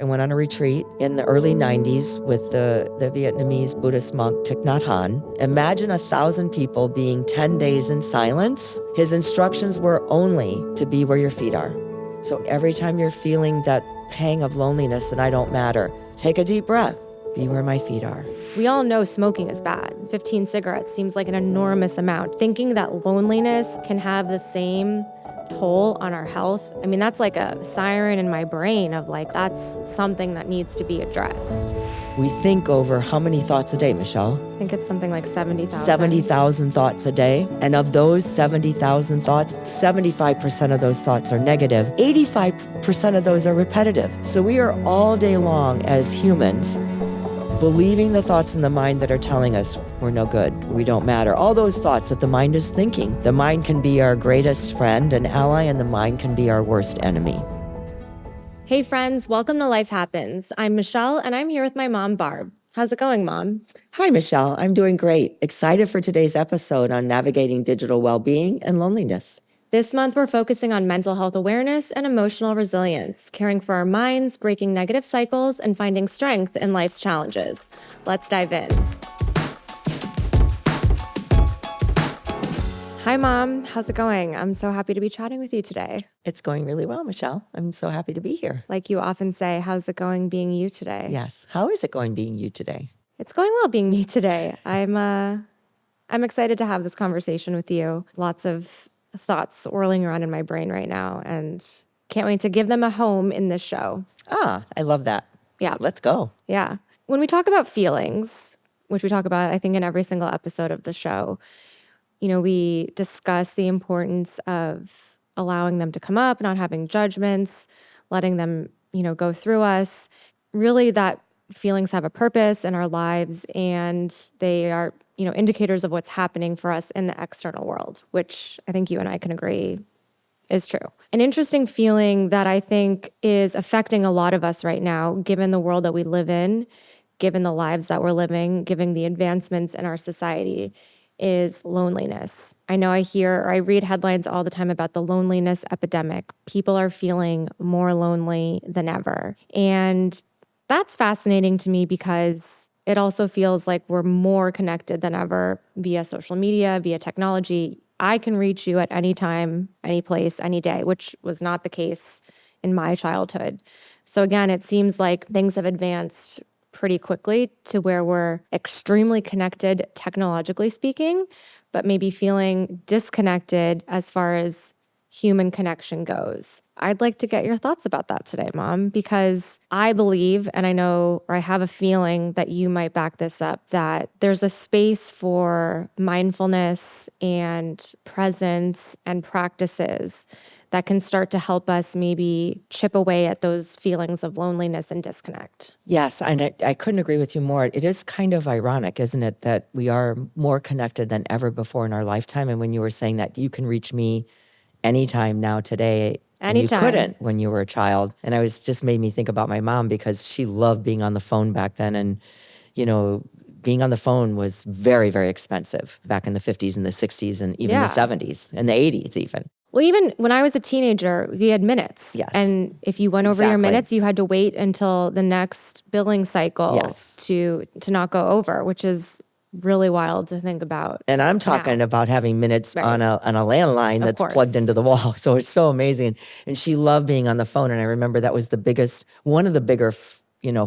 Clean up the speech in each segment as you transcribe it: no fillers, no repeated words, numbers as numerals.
I went on a retreat in the early 90s with the Vietnamese Buddhist monk Thich Nhat Hanh. Imagine 1,000 people being 10 days in silence. His instructions were only to be where your feet are. So every time you're feeling that pang of loneliness and I don't matter, take a deep breath. Be where my feet are. We all know smoking is bad. 15 cigarettes seems like an enormous amount. Thinking that loneliness can have the same toll on our health, I mean, that's like a siren in my brain of like, that's something that needs to be addressed. We think over how many thoughts a day, Michelle? I think it's something like 70,000. 70,000 thoughts a day. And of those 70,000 thoughts, 75% of those thoughts are negative. 85% of those are repetitive. So we are all day long as humans believing the thoughts in the mind that are telling us we're no good, we don't matter. All those thoughts that the mind is thinking. The mind can be our greatest friend and ally, and the mind can be our worst enemy. Hey friends, welcome to Life Happens. I'm Michelle, and I'm here with my mom, Barb. How's it going, Mom? Hi, Michelle. I'm doing great. Excited for today's episode on navigating digital well-being and loneliness. This month, we're focusing on mental health awareness and emotional resilience, caring for our minds, breaking negative cycles, and finding strength in life's challenges. Let's dive in. Hi, Mom. How's it going? I'm so happy to be chatting with you today. It's going really well, Michelle. I'm so happy to be here. Like you often say, how's it going being you today? Yes. How is it going being you today? It's going well being me today. I'm excited to have this conversation with you. Lots of thoughts swirling around in my brain right now, and can't wait to give them a home in this show. I love that. Yeah. Let's go. Yeah. When we talk about feelings, which we talk about, I think, in every single episode of the show, we discuss the importance of allowing them to come up, not having judgments, letting them, go through us. Really, that feelings have a purpose in our lives, and they are, indicators of what's happening for us in the external world, which I think you and I can agree is true. An interesting feeling that I think is affecting a lot of us right now, given the world that we live in, given the lives that we're living, given the advancements in our society, is loneliness. I know I read headlines all the time about the loneliness epidemic. People are feeling more lonely than ever. And that's fascinating to me because it also feels like we're more connected than ever via social media, via technology. I can reach you at any time, any place, any day, which was not the case in my childhood. So again, it seems like things have advanced pretty quickly to where we're extremely connected, technologically speaking, but maybe feeling disconnected as far as human connection goes. I'd like to get your thoughts about that today, Mom, because I believe, and I know, or I have a feeling that you might back this up, that there's a space for mindfulness and presence and practices that can start to help us maybe chip away at those feelings of loneliness and disconnect. Yes, and I couldn't agree with you more. It is kind of ironic, isn't it, that we are more connected than ever before in our lifetime. And when you were saying that you can reach me anytime now today, and you couldn't when you were a child. And just made me think about my mom because she loved being on the phone back then. And, being on the phone was very, very expensive back in the 50s and the 60s and even the 70s and the 80s even. Well, even when I was a teenager, we had minutes. Yes. And if you went over your minutes, you had to wait until the next billing cycle to not go over, which is really wild to think about. And I'm talking about having minutes on a landline that's plugged into the wall. So it's so amazing. And she loved being on the phone. And I remember that was one of the bigger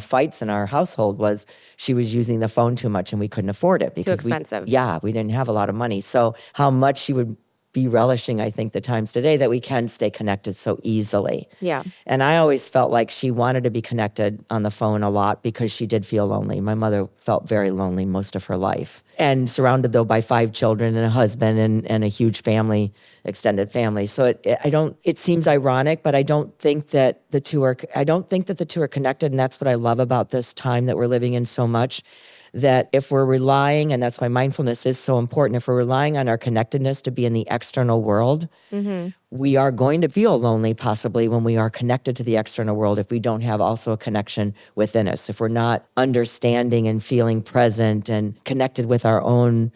fights in our household was she was using the phone too much and we couldn't afford it because too expensive. We didn't have a lot of money. So how much she would be relishing, I think, the times today that we can stay connected so easily. Yeah. And I always felt like she wanted to be connected on the phone a lot because she did feel lonely. My mother felt very lonely most of her life. And surrounded, though, by 5 children and a husband and a huge family, extended family. So it seems ironic, but I don't think that the two are connected. And that's what I love about this time that we're living in so much. That if we're relying, and that's why mindfulness is so important, if we're relying on our connectedness to be in the external world, we are going to feel lonely possibly when we are connected to the external world if we don't have also a connection within us. If we're not understanding and feeling present and connected with our own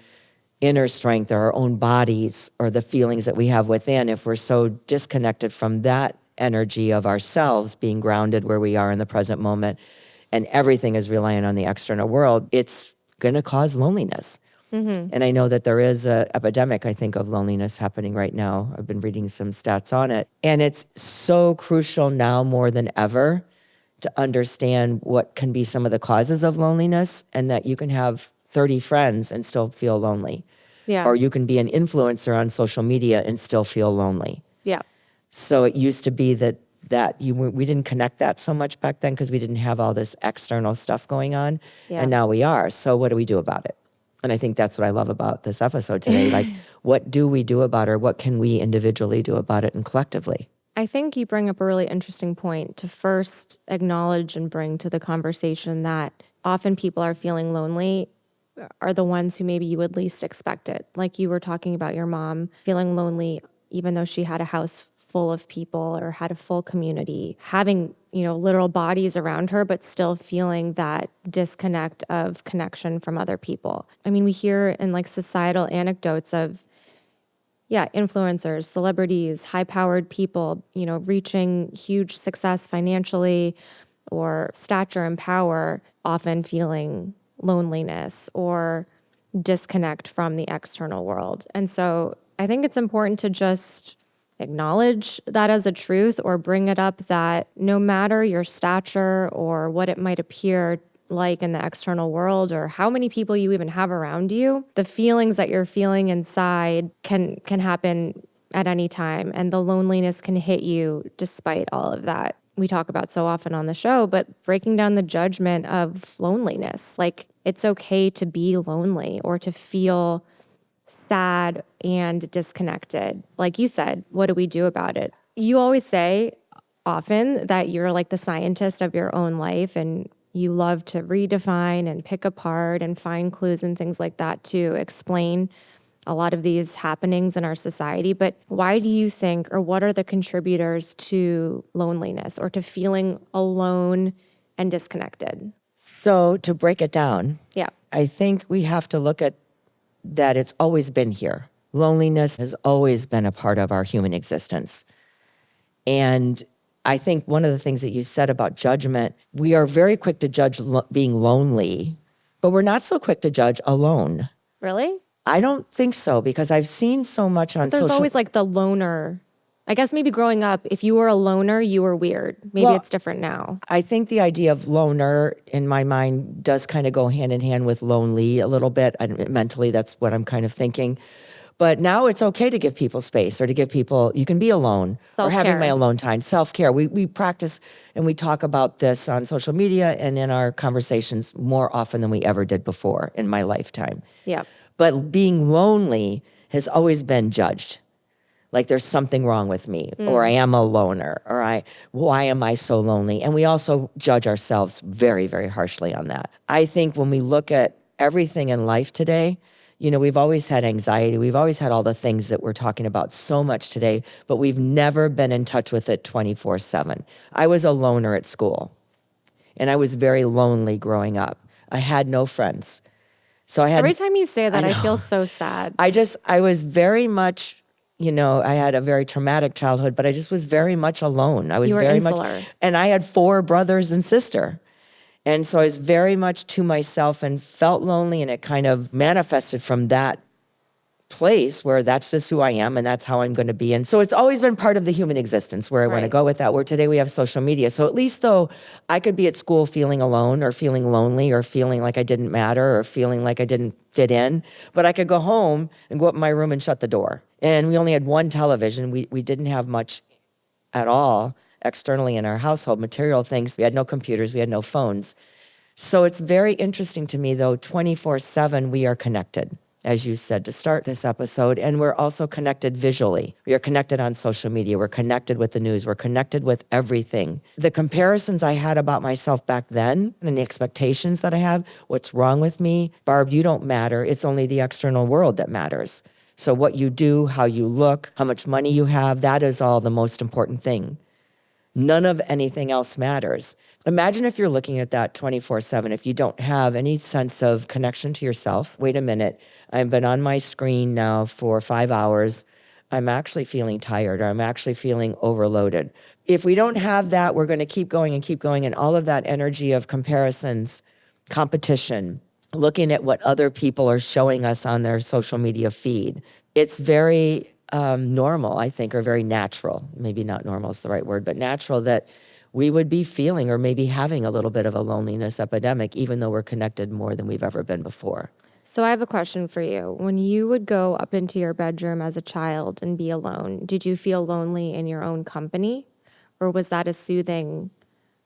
inner strength or our own bodies or the feelings that we have within, if we're so disconnected from that energy of ourselves being grounded where we are in the present moment, and everything is relying on the external world, it's going to cause loneliness. And I know that there is an epidemic, I think, of loneliness happening right now. I've been reading some stats on it. And it's so crucial now more than ever to understand what can be some of the causes of loneliness, and that you can have 30 friends and still feel lonely. Yeah. Or you can be an influencer on social media and still feel lonely. Yeah. So it used to be that we didn't connect that so much back then because we didn't have all this external stuff going on. Yeah. And now we are. So what do we do about it? And I think that's what I love about this episode today. Like, what do we do about it? Or what can we individually do about it and collectively? I think you bring up a really interesting point to first acknowledge and bring to the conversation that often people are feeling lonely are the ones who maybe you would least expect it. Like you were talking about your mom feeling lonely, even though she had a house full of people or had a full community, having, literal bodies around her, but still feeling that disconnect of connection from other people. I mean, we hear in like societal anecdotes of, influencers, celebrities, high-powered people, reaching huge success financially or stature and power, often feeling loneliness or disconnect from the external world. And so I think it's important to just acknowledge that as a truth, or bring it up that no matter your stature or what it might appear like in the external world, or how many people you even have around you, the feelings that you're feeling inside can happen at any time, and the loneliness can hit you despite all of that. We talk about so often on the show, but breaking down the judgment of loneliness. Like, it's okay to be lonely or to feel sad and disconnected. Like you said, what do we do about it? You always say often that you're like the scientist of your own life, and you love to redefine and pick apart and find clues and things like that to explain a lot of these happenings in our society. But why do you think, or what are the contributors to loneliness or to feeling alone and disconnected? So to break it down, Yeah. I think we have to look at that it's always been here. Loneliness has always been a part of our human existence. And I think one of the things that you said about judgment, we are very quick to judge being lonely, but we're not so quick to judge alone. Really? I don't think so, because I've seen so much on There's always like the loner. I guess maybe growing up, if you were a loner, you were weird. Maybe it's different now. I think the idea of loner in my mind does kind of go hand in hand with lonely a little bit. Mentally, that's what I'm kind of thinking. But now it's okay to give people space, or to give people, you can be alone, or having my alone time, self-care. We practice and we talk about this on social media and in our conversations more often than we ever did before in my lifetime. Yeah. But being lonely has always been judged. Like there's something wrong with me, or I am a loner, or why am I so lonely? And we also judge ourselves very, very harshly on that. I think when we look at everything in life today, we've always had anxiety. We've always had all the things that we're talking about so much today, but we've never been in touch with it 24/7. I was a loner at school, and I was very lonely growing up. I had no friends. So Every time you say that, I feel so sad. I was very much, I had a very traumatic childhood, but I just was very much alone. I was You were very insular. and I had 4 brothers and sister. And so I was very much to myself and felt lonely, and it kind of manifested from that place where that's just who I am and that's how I'm going to be. And so it's always been part of the human existence, where I want to go with that, where today we have social media. So at least though I could be at school feeling alone or feeling lonely or feeling like I didn't matter or feeling like I didn't fit in, but I could go home and go up in my room and shut the door. And we only had one television. We didn't have much at all externally in our household, material things. We had no computers, we had no phones. So it's very interesting to me though, 24/7 we are connected, as you said to start this episode, and we're also connected visually. We are connected on social media, we're connected with the news, we're connected with everything. The comparisons I had about myself back then and the expectations that I have, what's wrong with me? Barb, you don't matter, it's only the external world that matters. So what you do, how you look, how much money you have, that is all the most important thing. None of anything else matters. Imagine if you're looking at that 24/7, if you don't have any sense of connection to yourself. Wait a minute, I've been on my screen now for 5 hours. I'm actually feeling tired, or I'm actually feeling overloaded. If we don't have that, we're going to keep going and keep going. And all of that energy of comparisons, competition, looking at what other people are showing us on their social media feed, it's very normal, I think, or very natural. Maybe not normal is the right word, but natural that we would be feeling or maybe having a little bit of a loneliness epidemic, even though we're connected more than we've ever been before. So I have a question for you. When you would go up into your bedroom as a child and be alone, did you feel lonely in your own company, or was that a soothing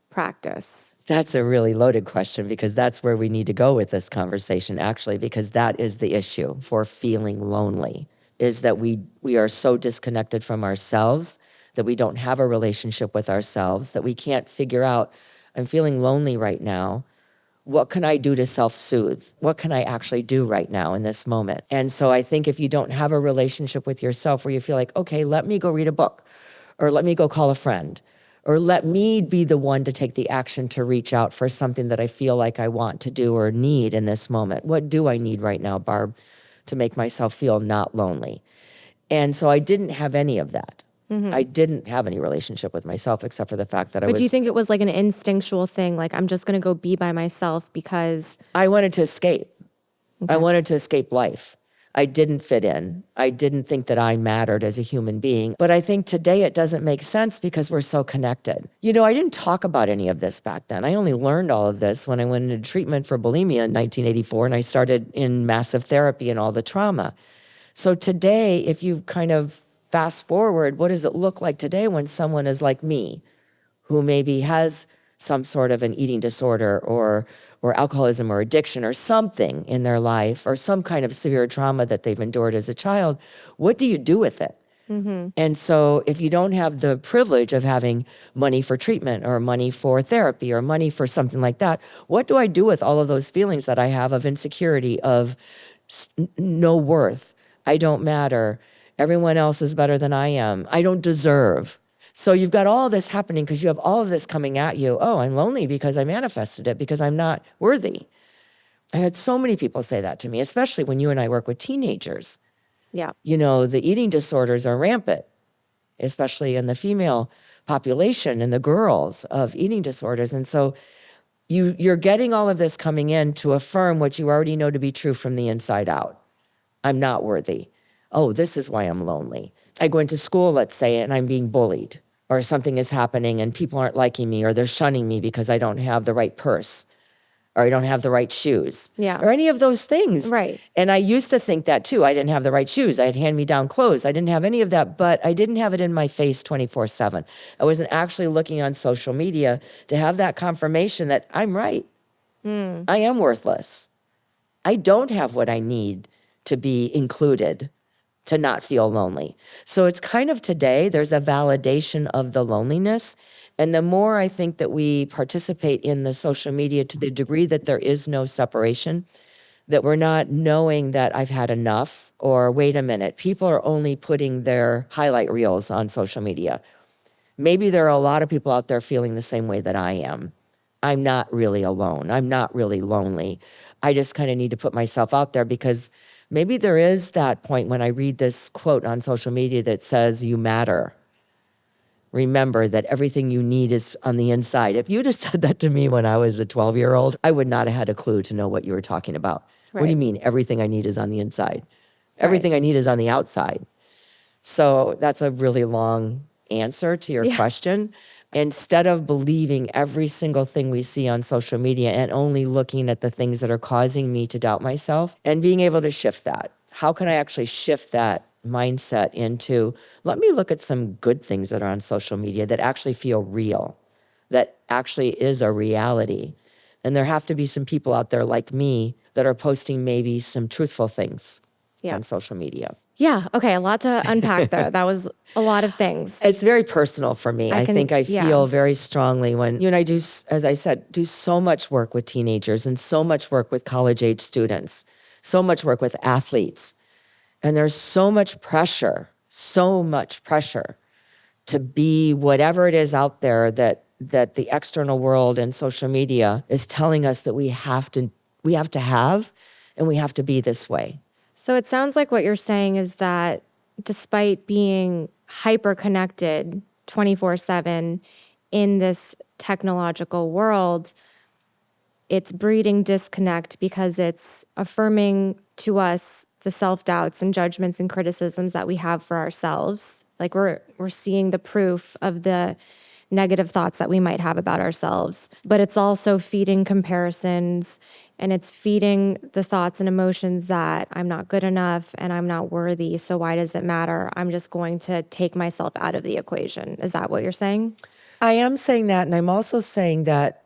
practice? That's a really loaded question, because that's where we need to go with this conversation, actually, because that is the issue for feeling lonely, is that we are so disconnected from ourselves that we don't have a relationship with ourselves, that we can't figure out, I'm feeling lonely right now. What can I do to self-soothe? What can I actually do right now in this moment? And so I think if you don't have a relationship with yourself where you feel like, okay, let me go read a book, or let me go call a friend, or let me be the one to take the action to reach out for something that I feel like I want to do or need in this moment. What do I need right now, Barb, to make myself feel not lonely? And so I didn't have any of that. I didn't have any relationship with myself except for the fact that But do you think it was like an instinctual thing? Like, I'm just going to go be by myself because... I wanted to escape. Okay. I wanted to escape life. I didn't fit in. I didn't think that I mattered as a human being. But I think today it doesn't make sense because we're so connected. You know, I didn't talk about any of this back then. I only learned all of this when I went into treatment for bulimia in 1984, and I started in massive therapy and all the trauma. So today, if you kind of fast forward, what does it look like today when someone is like me, who maybe has some sort of an eating disorder or alcoholism or addiction or something in their life, or some kind of severe trauma that they've endured as a child? What do you do with it? And so if you don't have the privilege of having money for treatment or money for therapy or money for something like that, what do I do with all of those feelings that I have of insecurity, of no worth? I don't matter. Everyone else is better than I am. I don't deserve. So you've got all this happening because you have all of this coming at you. Oh, I'm lonely because I manifested it, because I'm not worthy. I had so many people say that to me, especially when you and I work with teenagers. Yeah. You know, the eating disorders are rampant, especially in the female population and the girls of eating disorders. And so you're getting all of this coming in to affirm what you already know to be true from the inside out. I'm not worthy. Oh, this is why I'm lonely. I go into school, let's say, and I'm being bullied, or something is happening and people aren't liking me, or they're shunning me because I don't have the right purse, or I don't have the right shoes, Yeah. or any of those things. Right. And I used to think that too. I didn't have the right shoes. I had hand-me-down clothes. I didn't have any of that, but I didn't have it in my face 24/7. I wasn't actually looking on social media to have that confirmation that I'm right. I am worthless. I don't have what I need to be included, to not feel lonely. So it's kind of today, there's a validation of the loneliness. And the more I think that we participate in the social media, to the degree that there is no separation, that we're not knowing that I've had enough, or wait a minute, people are only putting their highlight reels on social media. Maybe there are a lot of people out there feeling the same way that I am. I'm not really alone. I'm not really lonely. I just kind of need to put myself out there, because maybe there is that point when I read this quote on social media that says, you matter. Remember that everything you need is on the inside. If you'd have said that to me when I was a 12-year-old, I would not have had a clue to know what you were talking about. What do you Right. mean everything I need is on the inside? Everything I need is on the outside. So that's a really long answer to your question. Instead of believing every single thing we see on social media and only looking at the things that are causing me to doubt myself, and being able to shift that. How can I actually shift that mindset into, let me look at some good things that are on social media that actually feel real, that actually is a reality. And there have to be some people out there like me that are posting maybe some truthful things on social media. Yeah. Okay. A lot to unpack there. That was a lot of things. It's very personal for me. I think I feel very strongly when you and I do, as I said, do so much work with teenagers and so much work with college-age students, so much work with athletes. And there's so much pressure to be whatever it is out there that the external world and social media is telling us that we have to have, and we have to be this way. So it sounds like what you're saying is that despite being hyper connected 24/7 in this technological world, it's breeding disconnect because it's affirming to us the self-doubts and judgments and criticisms that we have for ourselves. Like we're seeing the proof of the negative thoughts that we might have about ourselves. But it's also feeding comparisons, and it's feeding the thoughts and emotions that I'm not good enough and I'm not worthy. So why does it matter? I'm just going to take myself out of the equation. Is that what you're saying? I am saying that, and I'm also saying that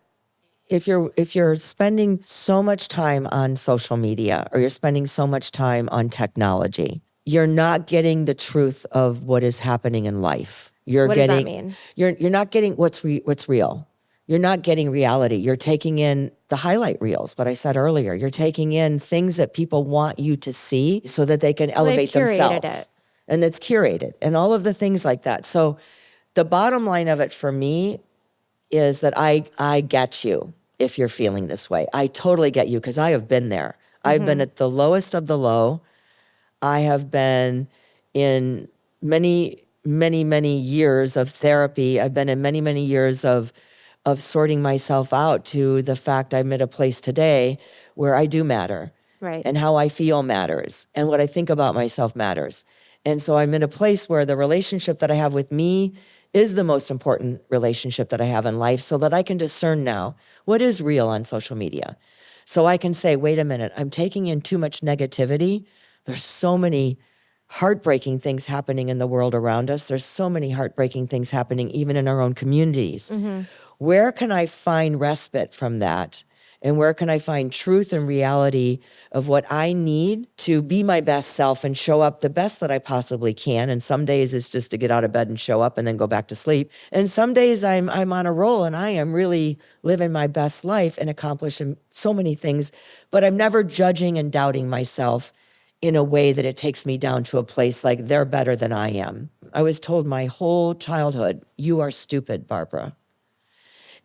if you're spending so much time on social media or you're spending so much time on technology, you're not getting the truth of what is happening in life. What does that mean? You're not getting what's real. You're not getting reality. You're taking in the highlight reels, what I said earlier. You're taking in things that people want you to see so that they can elevate themselves. It. And it's curated and all of the things like that. So the bottom line of it for me is that I get you if you're feeling this way. I totally get you because I have been there. I've been at the lowest of the low. I have been in many, many, many years of therapy. I've been in many, many years of sorting myself out to the fact I'm at a place today where I do matter. Right. And how I feel matters. And what I think about myself matters. And so I'm in a place where the relationship that I have with me is the most important relationship that I have in life so that I can discern now what is real on social media. So I can say, wait a minute, I'm taking in too much negativity. There's so many heartbreaking things happening in the world around us. There's so many heartbreaking things happening even in our own communities. Where can I find respite from that? And where can I find truth and reality of what I need to be my best self and show up the best that I possibly can? And some days it's just to get out of bed and show up and then go back to sleep. And some days I'm on a roll and I am really living my best life and accomplishing so many things, but I'm never judging and doubting myself in a way that it takes me down to a place like they're better than I am. I was told my whole childhood, you are stupid, Barbara.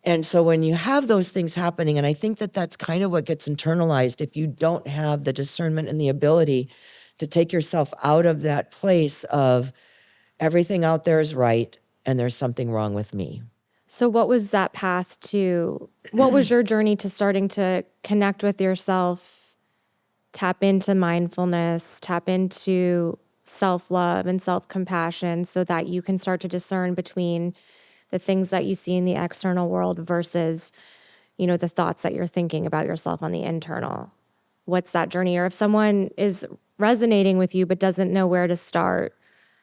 And so when you have those things happening, and I think that that's kind of what gets internalized if you don't have the discernment and the ability to take yourself out of that place of everything out there is right and there's something wrong with me. So what was that path to, what was your journey to starting to connect with yourself, tap into mindfulness, tap into self-love and self-compassion so that you can start to discern between the things that you see in the external world versus, the thoughts that you're thinking about yourself on the internal? What's that journey? Or if someone is resonating with you but doesn't know where to start,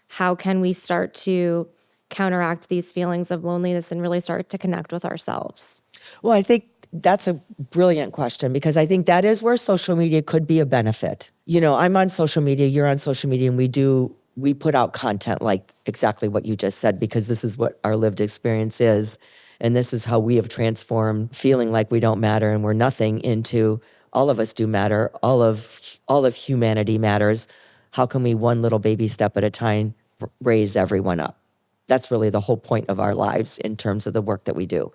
how can we start to counteract these feelings of loneliness and really start to connect with ourselves? Well, I think that's a brilliant question because I think that is where social media could be a benefit. I'm on social media, you're on social media, and we put out content like exactly what you just said because this is what our lived experience is. And this is how we have transformed feeling like we don't matter and we're nothing into all of us do matter. All of humanity matters. How can we one little baby step at a time raise everyone up? That's really the whole point of our lives in terms of the work that we do.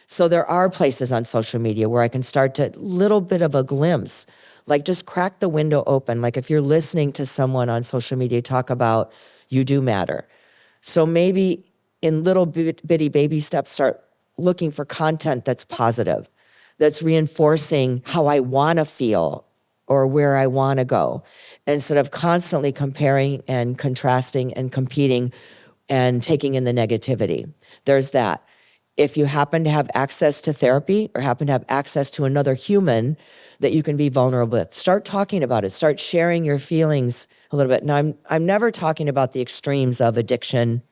So there are places on social media where I can start to little bit of a glimpse, like just crack the window open. Like if you're listening to someone on social media talk about you do matter. So maybe in little bitty baby steps, start looking for content that's positive, that's reinforcing how I want to feel or where I want to go, instead of constantly comparing and contrasting and competing and taking in the negativity. There's that. If you happen to have access to therapy or happen to have access to another human that you can be vulnerable with, start talking about it. Start sharing your feelings a little bit. Now, I'm never talking about the extremes of addiction,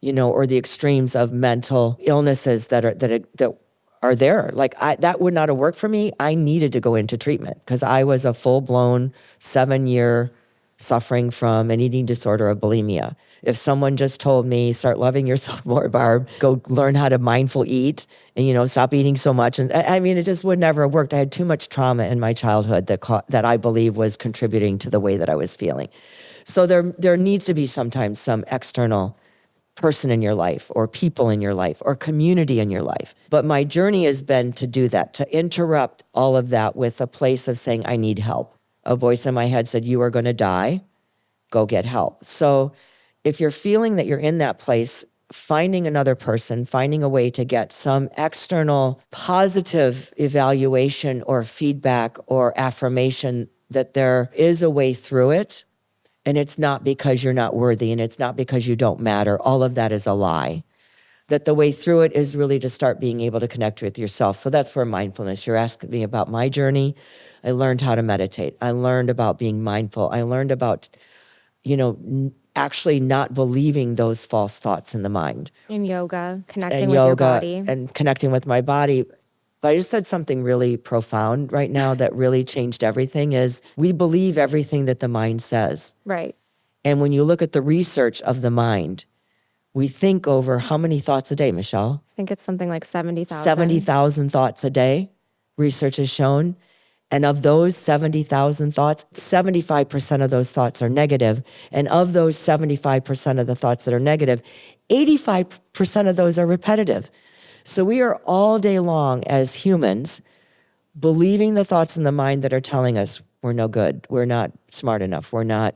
or the extremes of mental illnesses that are there. Like that would not have worked for me. I needed to go into treatment because I was a full-blown 7-year suffering from an eating disorder of bulimia. If someone just told me, start loving yourself more, Barb, go learn how to mindful eat and, stop eating so much. And it just would never have worked. I had too much trauma in my childhood that I believe was contributing to the way that I was feeling. So there needs to be sometimes some external person in your life or people in your life or community in your life. But my journey has been to do that, to interrupt all of that with a place of saying, I need help. A voice in my head said, you are going to die. go get help. So if you're feeling that you're in that place, finding another person, finding a way to get some external positive evaluation or feedback or affirmation that there is a way through it. And it's not because you're not worthy and it's not because you don't matter. All of that is a lie. That the way through it is really to start being able to connect with yourself. So that's where mindfulness, you're asking me about my journey. I learned how to meditate. I learned about being mindful. I learned about, actually not believing those false thoughts in the mind. In yoga, connecting And with your yoga body. and connecting with my body. But I just said something really profound right now that really changed everything is we believe everything that the mind says. Right. And when you look at the research of the mind, we think over how many thoughts a day, Michelle? I think it's something like 70,000. 70,000 thoughts a day, research has shown. And of those 70,000 thoughts, 75% of those thoughts are negative. And of those 75% of the thoughts that are negative, 85% of those are repetitive. So we are all day long as humans believing the thoughts in the mind that are telling us we're no good, we're not smart enough, we're not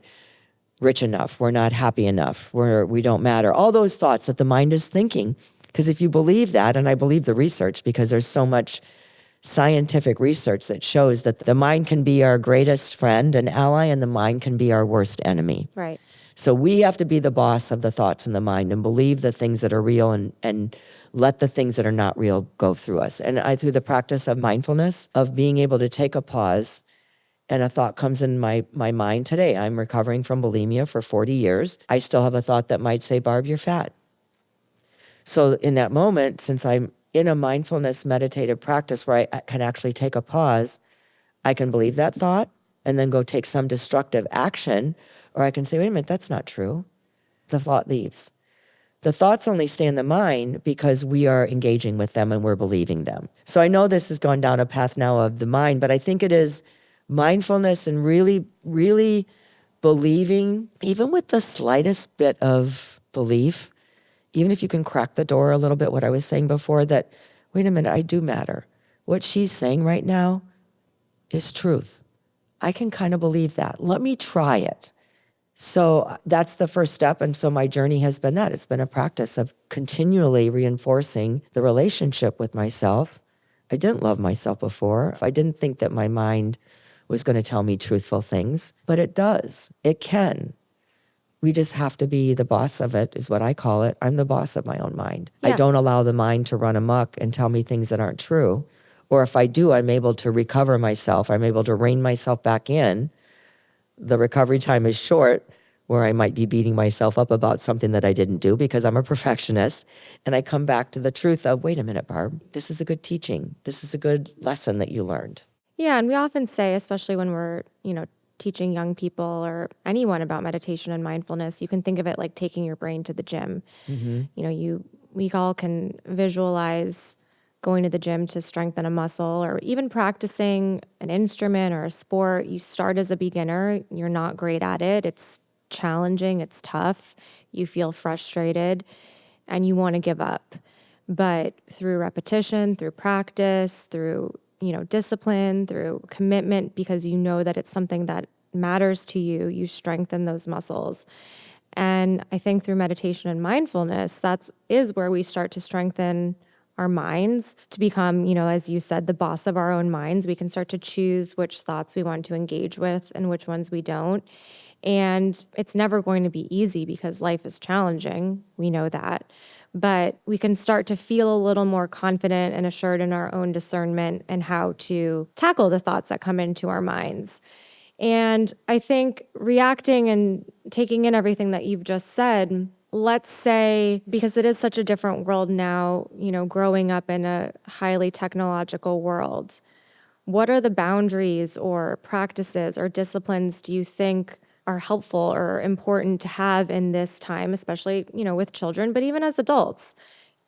rich enough, we're not happy enough, we don't matter. All those thoughts that the mind is thinking. Because if you believe that, and I believe the research because there's so much scientific research that shows that the mind can be our greatest friend and ally and the mind can be our worst enemy. Right. So we have to be the boss of the thoughts in the mind and believe the things that are real and let the things that are not real go through us. And through the practice of mindfulness, of being able to take a pause and a thought comes in my mind today. I'm recovering from bulimia for 40 years. I still have a thought that might say, Barb, you're fat. So in that moment, since I'm in a mindfulness meditative practice where I can actually take a pause, I can believe that thought and then go take some destructive action, or I can say, wait a minute, that's not true. The thought leaves. The thoughts only stay in the mind because we are engaging with them and we're believing them. So I know this has gone down a path now of the mind, but I think it is mindfulness and really, really believing, even with the slightest bit of belief, even if you can crack the door a little bit, what I was saying before, that, wait a minute, I do matter. What she's saying right now is truth. I can kind of believe that. Let me try it. So that's the first step. And so my journey has been that. It's been a practice of continually reinforcing the relationship with myself. I didn't love myself before. I didn't think that my mind was going to tell me truthful things, but it does. It can. We just have to be the boss of it, is what I call it. I'm the boss of my own mind. Yeah. I don't allow the mind to run amok and tell me things that aren't true. Or if I do, I'm able to recover myself. I'm able to rein myself back in. The recovery time is short, where I might be beating myself up about something that I didn't do because I'm a perfectionist. And I come back to the truth of, wait a minute, Barb, this is a good teaching. This is a good lesson that you learned. Yeah, and we often say, especially when we're, teaching young people or anyone about meditation and mindfulness, you can think of it like taking your brain to the gym. Mm-hmm. We all can visualize going to the gym to strengthen a muscle or even practicing an instrument or a sport. You start as a beginner, you're not great at it. It's challenging, it's tough. You feel frustrated and you want to give up. But through repetition, through practice, through discipline, through commitment, because you know that it's something that matters to you, you strengthen those muscles. And I think through meditation and mindfulness, that is where we start to strengthen our minds to become, as you said, the boss of our own minds. We can start to choose which thoughts we want to engage with and which ones we don't. And it's never going to be easy because life is challenging. We know that. But we can start to feel a little more confident and assured in our own discernment and how to tackle the thoughts that come into our minds. And I think reacting and taking in everything that you've just said, let's say, because it is such a different world now, growing up in a highly technological world, what are the boundaries or practices or disciplines do you think are helpful or important to have in this time, especially, with children, but even as adults?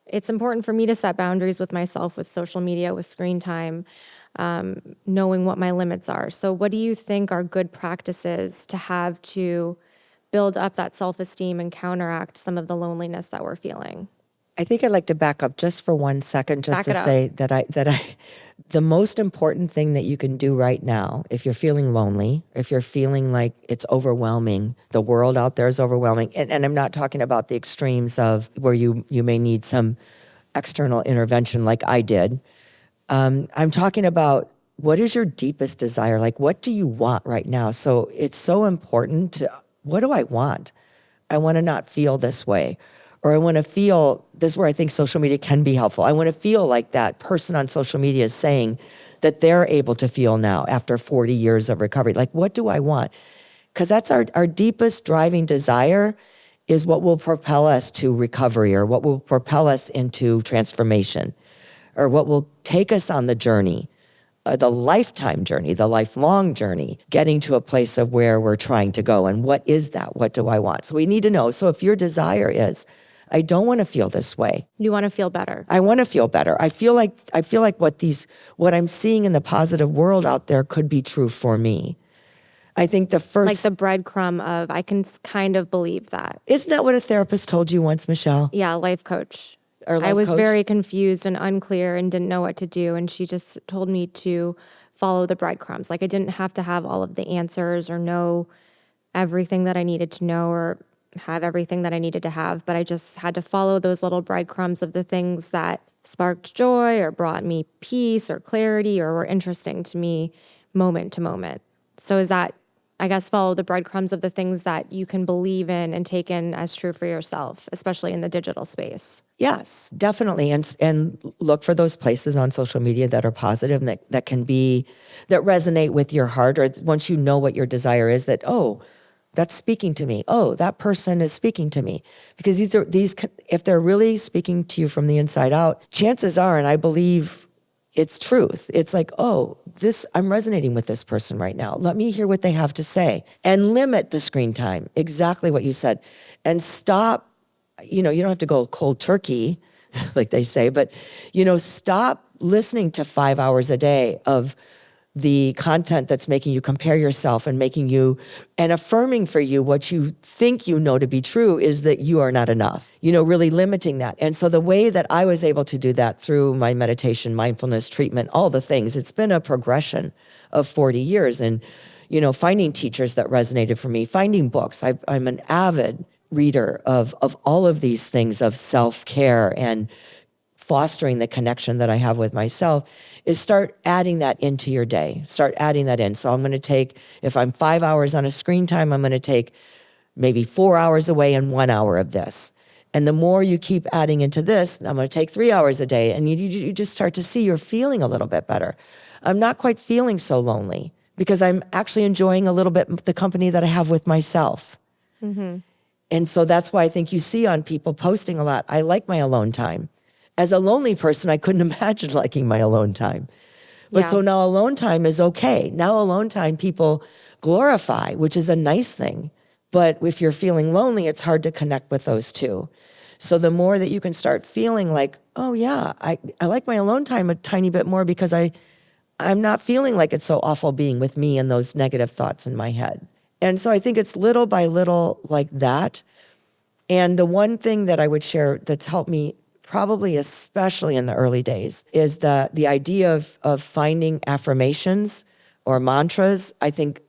It's important for me to set boundaries with myself, with social media, with screen time, knowing what my limits are. So what do you think are good practices to have to build up that self-esteem and counteract some of the loneliness that we're feeling? I think I'd like to back up just for 1 second, just Back to it up. say that the most important thing that you can do right now, if you're feeling lonely, if you're feeling like it's overwhelming, the world out there is overwhelming, and I'm not talking about the extremes of where you may need some external intervention like I did. I'm talking about what is your deepest desire? Like, what do you want right now? So it's so important to, what do I want? I want to not feel this way. Or I want to feel, this is where I think social media can be helpful. I want to feel like that person on social media is saying that they're able to feel now after 40 years of recovery. Like, what do I want? Because that's our deepest driving desire is what will propel us to recovery or what will propel us into transformation or what will take us on the journey, the lifetime journey, the lifelong journey, getting to a place of where we're trying to go. And what is that? What do I want? So we need to know. So if your desire is, I don't want to feel this way. You want to feel better. I want to feel better. I feel like what I'm seeing in the positive world out there could be true for me. I think the first, like the breadcrumb of, I can kind of believe that. Isn't that what a therapist told you once, Michelle? Yeah, life coach. Or life I was coach? very confused and unclear and didn't know what to do. And she just told me to follow the breadcrumbs. Like I didn't have to have all of the answers or know everything that I needed to know or have everything that I needed to have. But I just had to follow those little breadcrumbs of the things that sparked joy or brought me peace or clarity or were interesting to me moment to moment. So is that, I guess, follow the breadcrumbs of the things that you can believe in and take in as true for yourself, especially in the digital space. Yes, definitely. And look for those places on social media that are positive and that can be, that resonate with your heart, or once you know what your desire is, that, oh, that's speaking to me. Oh, that person is speaking to me. Because these, if they're really speaking to you from the inside out, chances are, and I believe it's truth. It's like, oh, I'm resonating with this person right now. Let me hear what they have to say. And limit the screen time. Exactly what you said. And stop, you don't have to go cold turkey, like they say, but, stop listening to 5 hours a day of the content that's making you compare yourself and making you, and affirming for you what you think you know to be true is that you are not enough, really limiting that. And so the way that I was able to do that through my meditation, mindfulness treatment, all the things, it's been a progression of 40 years. And, finding teachers that resonated for me, finding books. I'm an avid reader of all of these things of self-care and fostering the connection that I have with myself, is start adding that into your day. Start adding that in. So I'm going to take, if I'm 5 hours on a screen time, I'm going to take maybe 4 hours away and 1 hour of this. And the more you keep adding into this, I'm going to take 3 hours a day. And you just start to see you're feeling a little bit better. I'm not quite feeling so lonely because I'm actually enjoying a little bit the company that I have with myself. Mm-hmm. And so that's why I think you see on people posting a lot, I like my alone time. As a lonely person, I couldn't imagine liking my alone time. But so now alone time is okay. Now alone time people glorify, which is a nice thing. But if you're feeling lonely, it's hard to connect with those two. So the more that you can start feeling like, oh yeah, I like my alone time a tiny bit more because I'm not feeling like it's so awful being with me and those negative thoughts in my head. And so I think it's little by little like that. And the one thing that I would share that's helped me probably especially in the early days, is the idea of finding affirmations or mantras. I think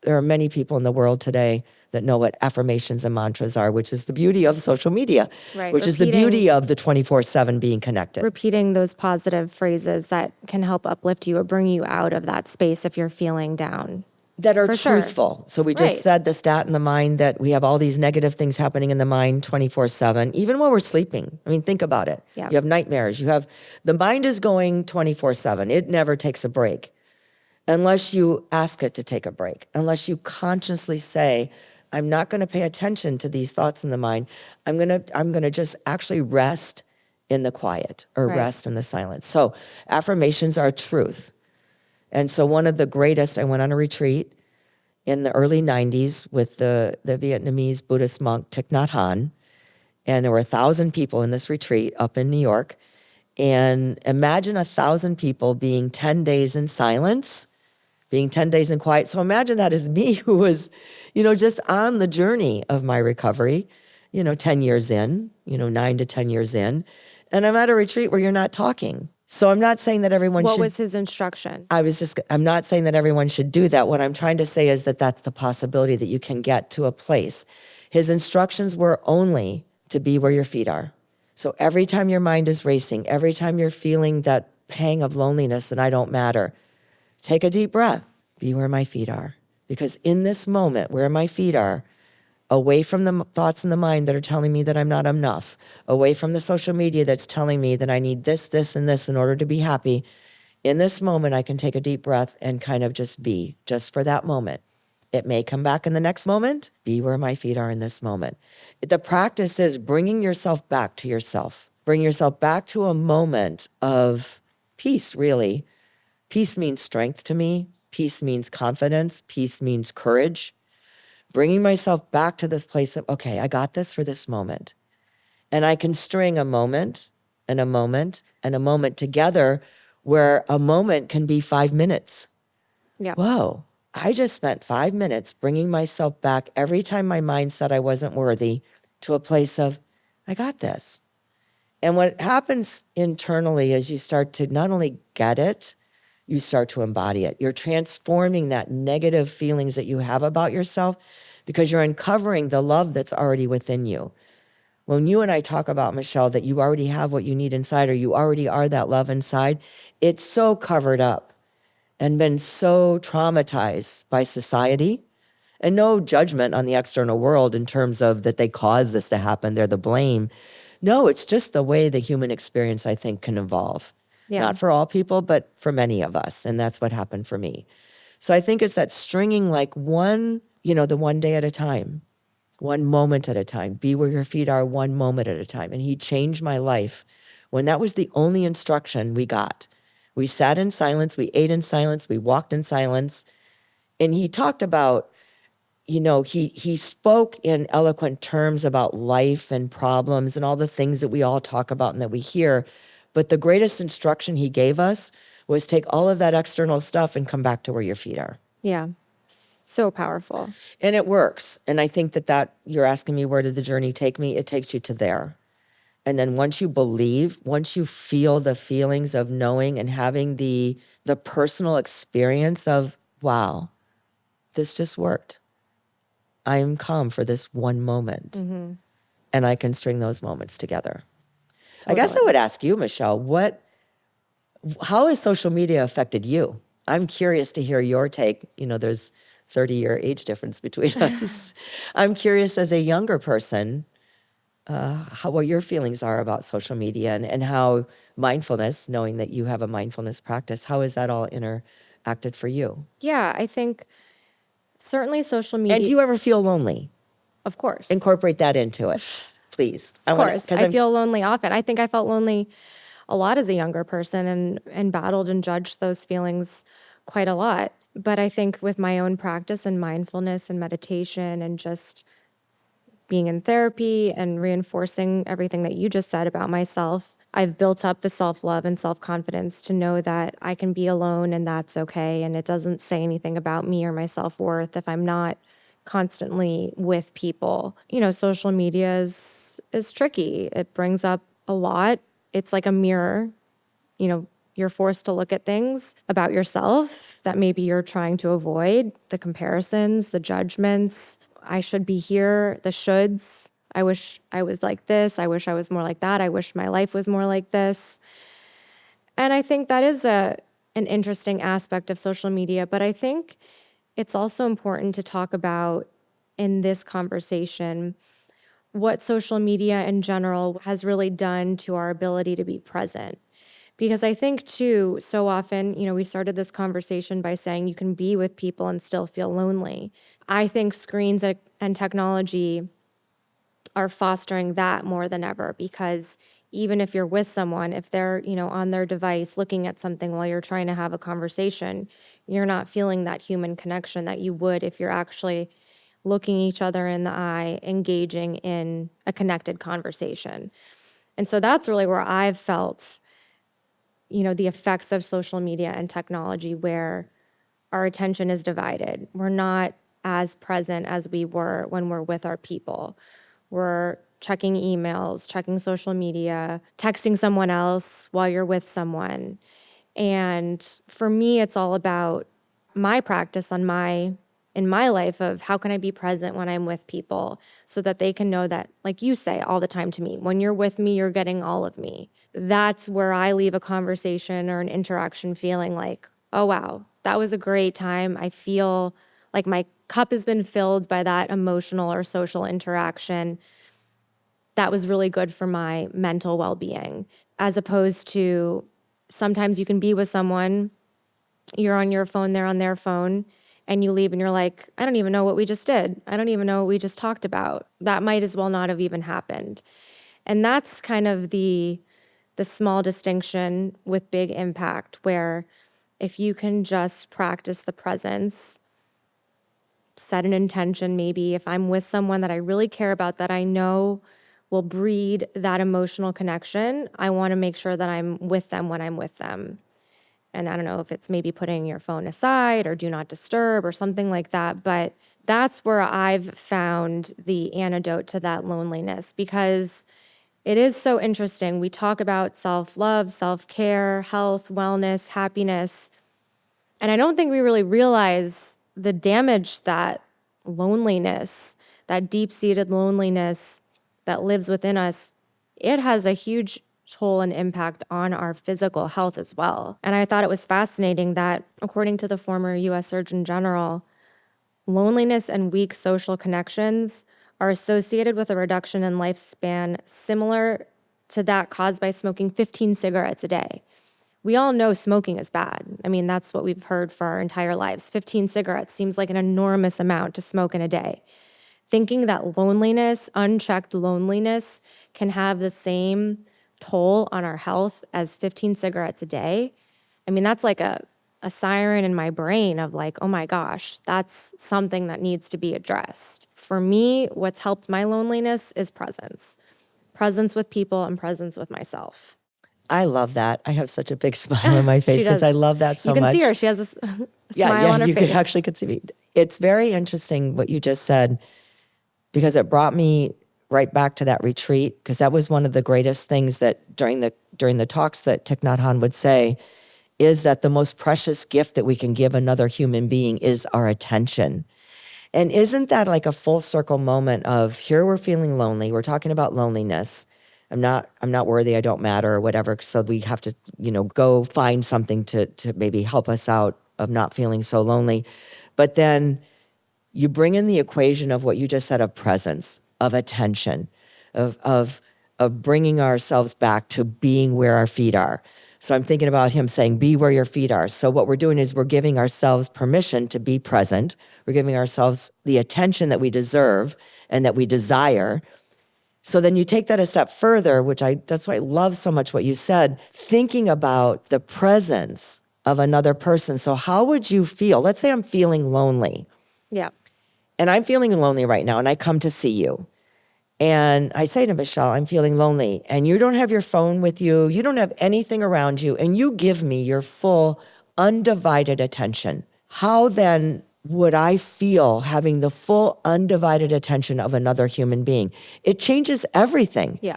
there are many people in the world today that know what affirmations and mantras are, which is the beauty of social media, right. Which is the beauty of the 24/7 being connected. Repeating those positive phrases that can help uplift you or bring you out of that space if you're feeling down. That are For sure. truthful. So we just said the stat in the mind that we have all these negative things happening in the mind 24/7, even while we're sleeping. I mean, think about it. Yeah. You have nightmares. The mind is going 24/7. It never takes a break unless you ask it to take a break, unless you consciously say, I'm not going to pay attention to these thoughts in the mind. I'm going to just actually rest in the quiet or rest in the silence. So affirmations are truth. And so one of the greatest, I went on a retreat in the early 90s with the Vietnamese Buddhist monk Thich Nhat Hanh. And there were 1,000 people in this retreat up in New York. And imagine 1,000 people being 10 days in silence, being 10 days in quiet. So imagine that as me who was, just on the journey of my recovery, 10 years in, 9 to 10 years in. And I'm at a retreat where you're not talking. So I'm not saying that everyone What should. was his instruction? I'm not saying that everyone should do that. What I'm trying to say is that that's the possibility that you can get to a place. His instructions were only to be where your feet are. So every time your mind is racing, every time you're feeling that pang of loneliness and I don't matter, take a deep breath, be where my feet are. Because in this moment, where my feet are, away from the thoughts in the mind that are telling me that I'm not enough, away from the social media that's telling me that I need this, this, and this in order to be happy, in this moment, I can take a deep breath and kind of just be, just for that moment. It may come back in the next moment. Be where my feet are in this moment. The practice is bringing yourself back to yourself. Bring yourself back to a moment of peace, really. Peace means strength to me. Peace means confidence. Peace means courage. Bringing myself back to this place of, okay, I got this for this moment. And I can string a moment and a moment and a moment together where a moment can be 5 minutes. Yeah. Whoa, I just spent 5 minutes bringing myself back every time my mind said I wasn't worthy to a place of, I got this. And what happens internally is you start to not only get it, you start to embody it. You're transforming that negative feelings that you have about yourself because you're uncovering the love that's already within you. When you and I talk about, Michelle, that you already have what you need inside or you already are that love inside, it's so covered up and been so traumatized by society. And no judgment on the external world in terms of that they caused this to happen, they're the blame. No, it's just the way the human experience, I think, can evolve. Yeah. Not for all people, but for many of us. And that's what happened for me. So I think it's that stringing like one, the one day at a time. One moment at a time. Be where your feet are one moment at a time. And he changed my life when that was the only instruction we got. We sat in silence, we ate in silence, we walked in silence. And he talked about, he spoke in eloquent terms about life and problems and all the things that we all talk about and that we hear. But the greatest instruction he gave us was take all of that external stuff and come back to where your feet are. Yeah. So powerful. And it works. And I think that you're asking me, where did the journey take me? It takes you to there. And then once you believe, once you feel the feelings of knowing and having the personal experience of, wow, this just worked. I am calm for this one moment. Mm-hmm. And I can string those moments together. Totally. I guess I would ask you, Michelle, how has social media affected you? I'm curious to hear your take. There's 30-year age difference between us. I'm curious as a younger person, what your feelings are about social media and how mindfulness, knowing that you have a mindfulness practice, how is that all interacted for you? Yeah, I think certainly social media. And do you ever feel lonely? Of course. Incorporate that into it, please. Of course. I feel lonely often. I think I felt lonely a lot as a younger person and battled and judged those feelings quite a lot. But I think with my own practice and mindfulness and meditation and just being in therapy and reinforcing everything that you just said about myself, I've built up the self-love and self-confidence to know that I can be alone and that's okay. And it doesn't say anything about me or my self-worth if I'm not constantly with people. Social media is tricky. It brings up a lot. It's like a mirror. You're forced to look at things about yourself that maybe you're trying to avoid, the comparisons, the judgments. I should be here, the shoulds. I wish I was like this. I wish I was more like that. I wish my life was more like this. And I think that is an interesting aspect of social media. But I think it's also important to talk about in this conversation what social media in general has really done to our ability to be present. Because I think, too, so often, we started this conversation by saying you can be with people and still feel lonely. I think screens and technology are fostering that more than ever because even if you're with someone, if they're, on their device looking at something while you're trying to have a conversation, you're not feeling that human connection that you would if you're actually looking each other in the eye, engaging in a connected conversation. And so that's really where I've felt the effects of social media and technology where our attention is divided. We're not as present as we were when we're with our people. We're checking emails, checking social media, texting someone else while you're with someone. And for me, it's all about my practice in my life of how can I be present when I'm with people so that they can know that, like you say all the time to me, when you're with me, you're getting all of me. That's where I leave a conversation or an interaction feeling like, oh, wow, that was a great time. I feel like my cup has been filled by that emotional or social interaction. That was really good for my mental well-being, as opposed to sometimes you can be with someone, you're on your phone, they're on their phone, and you leave and you're like, I don't even know what we just did. I don't even know what we just talked about. That might as well not have even happened. And that's kind of the small distinction with big impact, where if you can just practice the presence, set an intention, maybe if I'm with someone that I really care about, that I know will breed that emotional connection, I want to make sure that I'm with them when I'm with them. And I don't know if it's maybe putting your phone aside or do not disturb or something like that, but that's where I've found the antidote to that loneliness, because it is so interesting. We talk about self-love, self-care, health, wellness, happiness, and I don't think we really realize the damage that loneliness, that deep-seated loneliness that lives within us, it has a huge toll and impact on our physical health as well. And I thought it was fascinating that, according to the former US Surgeon General, loneliness and weak social connections are associated with a reduction in lifespan similar to that caused by smoking 15 cigarettes a day. We all know smoking is bad. I mean, that's what we've heard for our entire lives. 15 cigarettes seems like an enormous amount to smoke in a day. Thinking that loneliness, unchecked loneliness, can have the same toll on our health as 15 cigarettes a day, I mean, that's like a siren in my brain of like, oh my gosh, that's something that needs to be addressed. For me, what's helped my loneliness is presence with people and presence with myself. I love that. I have such a big smile on my face She because does. I love that so You can much. see her. She has a Yeah, smile on her you face. could actually could see me. It's very interesting what you just said, because it brought me right back to that retreat, because that was one of the greatest things that during the talks that Thich Nhat Hanh would say, is that the most precious gift that we can give another human being is our attention. And isn't that like a full circle moment of, here we're feeling lonely, we're talking about loneliness. I'm not worthy, I don't matter, or whatever. So we have to, go find something to maybe help us out of not feeling so lonely. But then you bring in the equation of what you just said, of presence, of attention, of bringing ourselves back to being where our feet are. So I'm thinking about him saying, be where your feet are. So what we're doing is we're giving ourselves permission to be present. We're giving ourselves the attention that we deserve and that we desire. So then you take that a step further, that's why I love so much what you said, thinking about the presence of another person. So how would you feel? Let's say I'm feeling lonely. Yeah. And I'm feeling lonely right now, and I come to see you. And I say to Michelle, I'm feeling lonely. And you don't have your phone with you. You don't have anything around you. And you give me your full, undivided attention. How then would I feel having the full, undivided attention of another human being? It changes everything. Yeah.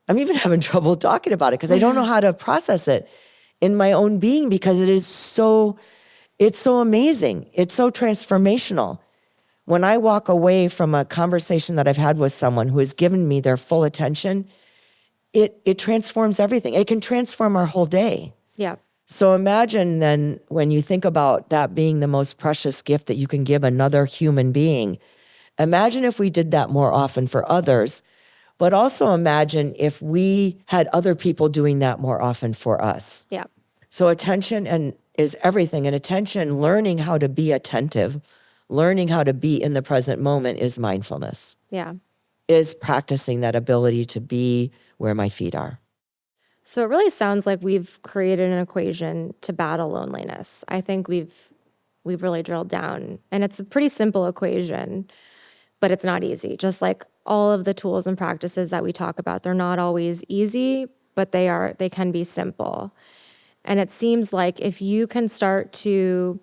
I'm even having trouble talking about it because I don't know how to process it in my own being, because it's so amazing. It's so transformational. When I walk away from a conversation that I've had with someone who has given me their full attention, it transforms everything. It can transform our whole day. Yeah. So imagine then, when you think about that being the most precious gift that you can give another human being, imagine if we did that more often for others, but also imagine if we had other people doing that more often for us. Yeah. So attention is everything. And attention, learning how to be attentive, learning how to be in the present moment, is mindfulness. Yeah. Is practicing that ability to be where my feet are. So it really sounds like we've created an equation to battle loneliness. I think we've really drilled down, and it's a pretty simple equation, but it's not easy. Just like all of the tools and practices that we talk about, they're not always easy, but they can be simple. And it seems like if you can start to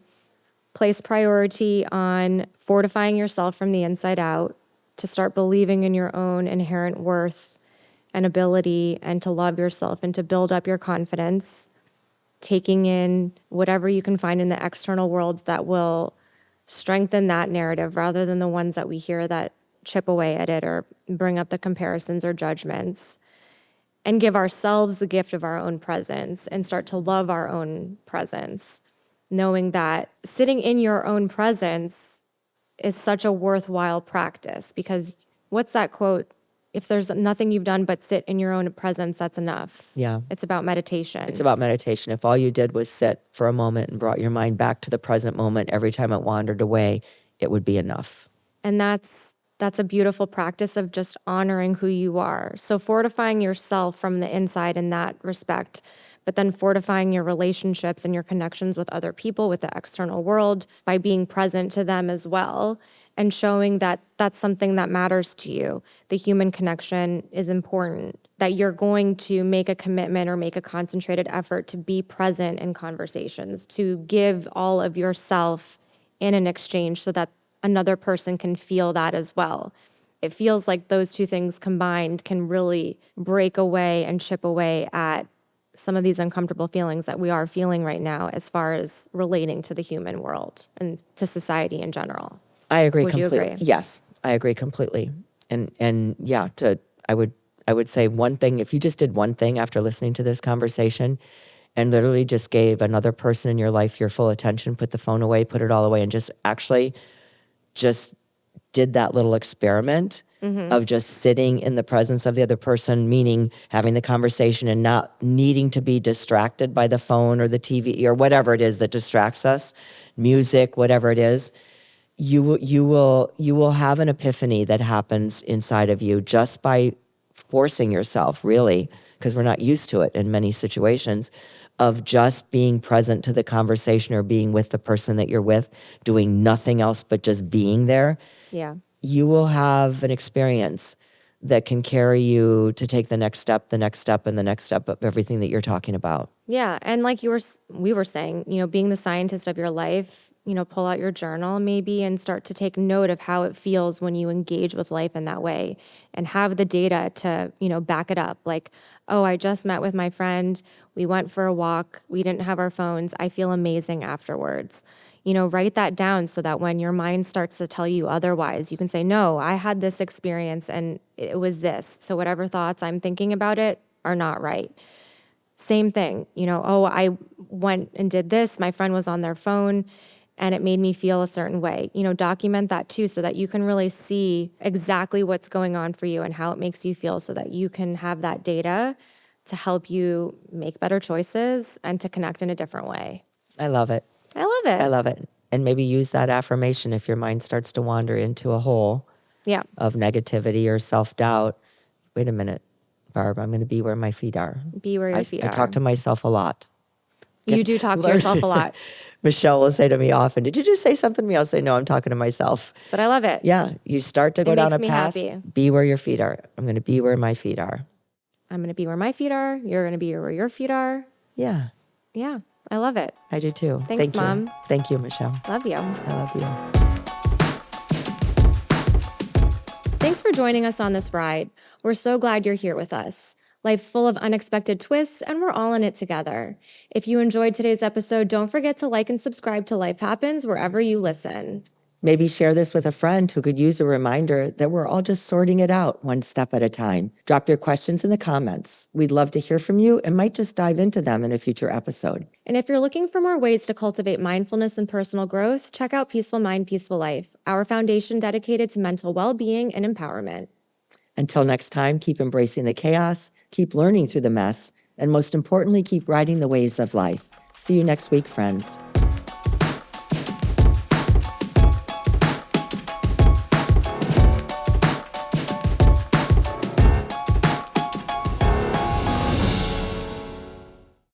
place priority on fortifying yourself from the inside out, to start believing in your own inherent worth and ability and to love yourself and to build up your confidence, taking in whatever you can find in the external world that will strengthen that narrative rather than the ones that we hear that chip away at it or bring up the comparisons or judgments, and give ourselves the gift of our own presence and start to love our own presence, knowing that sitting in your own presence is such a worthwhile practice. Because what's that quote? If there's nothing you've done but sit in your own presence, that's enough. Yeah. It's about meditation. It's about meditation. If all you did was sit for a moment and brought your mind back to the present moment every time it wandered away, it would be enough. And that's a beautiful practice of just honoring who you are. So fortifying yourself from the inside in that respect, but then fortifying your relationships and your connections with other people, with the external world, by being present to them as well, and showing that that's something that matters to you. The human connection is important, that you're going to make a commitment or make a concentrated effort to be present in conversations, to give all of yourself in an exchange so that another person can feel that as well. It feels like those two things combined can really break away and chip away at some of these uncomfortable feelings that we are feeling right now as far as relating to the human world and to society in general. I agree Would you completely. agree? Yes, I agree completely. And yeah, I would say one thing, if you just did one thing after listening to this conversation and literally just gave another person in your life your full attention, put the phone away, put it all away, and just actually just did that little experiment of just sitting in the presence of the other person, meaning having the conversation and not needing to be distracted by the phone or the TV or whatever it is that distracts us, music, whatever it is, you will have an epiphany that happens inside of you just by forcing yourself, really, because we're not used to it in many situations, of just being present to the conversation or being with the person that you're with, doing nothing else but just being there. Yeah. You will have an experience that can carry you to take the next step, and the next step of everything that you're talking about. Yeah. And like we were saying, being the scientist of your life, pull out your journal maybe and start to take note of how it feels when you engage with life in that way and have the data to, back it up. Like, oh, I just met with my friend. We went for a walk. We didn't have our phones. I feel amazing afterwards. Write that down so that when your mind starts to tell you otherwise, you can say, no, I had this experience and it was this. So whatever thoughts I'm thinking about it are not right. Same thing, oh, I went and did this. My friend was on their phone and it made me feel a certain way. Document that too so that you can really see exactly what's going on for you and how it makes you feel so that you can have that data to help you make better choices and to connect in a different way. I love it. I love it. I love it. And maybe use that affirmation if your mind starts to wander into a hole of negativity or self-doubt. Wait a minute, Barb, I'm going to be where my feet are. Be where your feet are. I talk to myself a lot. You do talk to yourself a lot. Michelle will say to me often, did you just say something to me? I'll say, no, I'm talking to myself. But I love it. Yeah, you start to go down a path. It makes me happy. Be where your feet are. I'm going to be where my feet are. I'm going to be where my feet are. You're going to be where your feet are. Yeah. Yeah, I love it. I do too. Thanks, Thank Mom. you. Thank you, Michelle. Love you. I love you. Thanks for joining us on this ride. We're so glad you're here with us. Life's full of unexpected twists, and we're all in it together. If you enjoyed today's episode, don't forget to like and subscribe to Life Happens wherever you listen. Maybe share this with a friend who could use a reminder that we're all just sorting it out one step at a time. Drop your questions in the comments. We'd love to hear from you and might just dive into them in a future episode. And if you're looking for more ways to cultivate mindfulness and personal growth, check out Peaceful Mind, Peaceful Life, our foundation dedicated to mental well-being and empowerment. Until next time, keep embracing the chaos, keep learning through the mess, and most importantly, keep riding the waves of life. See you next week, friends.